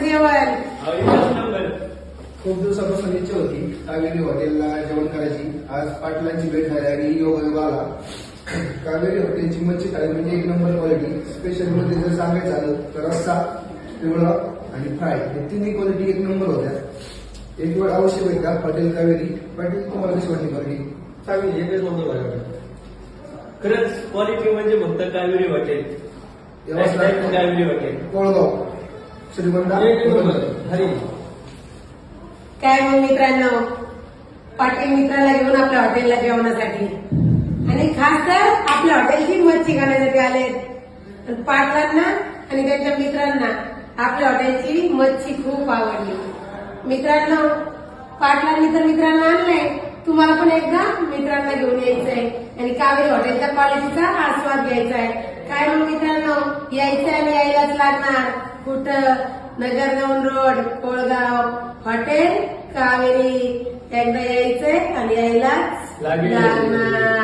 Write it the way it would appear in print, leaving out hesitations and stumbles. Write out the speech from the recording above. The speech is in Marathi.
जेवण? खूप दिवसापासून इच्छा होती कावेरी हॉटेलला जेवण करायची. आज पाटलांची भेट झाली आणि योग आला. कावेरी हॉटेलची मच्छी थाळी म्हणजे एक नंबर क्वालिटी. स्पेशल मध्ये जर सांगायचं झालं तर रस्सा, पिवळा आणि फ्राय हे तिन्ही क्वालिटी एक नंबर होत्या. एक वेळ अवश्य भेटा हॉटेल कावेरी. पाटील, तुम्हाला कशी वाटली क्वालिटी? चांगली एकच नंबर वाटत. खरंच क्वालिटी म्हणजे फक्त कावेरी हॉटेल. कावेरी हॉटेल कोळगाव श्रीगोंदा. हरी. काय मग मित्रांनो, पाटील मित्राला घेऊन आपल्या हॉटेलला जेवणासाठी आणि खास तर आपल्या हॉटेलची मच्छी खाण्यासाठी आलेत. पण पाटलांना आणि त्यांच्या मित्रांना आपल्या हॉटेलची मच्छी खूप आवडली. मित्रांनो, पाटलांनी तर मित्रांना आणलंय, तुम्हाला पण एकदा मित्रांना घेऊन यायचंय आणि कावेरी हॉटेलच्या क्वालिटीचा आस्वाद घ्यायचा आहे. काय मग मित्रांनो, यायचं आणि यायलाच लागणार. कुठं? नगरगौंड रोड, कोळगाव, हॉटेल कावेरी. एकदा यायचंय आणि यायलाच लागणार.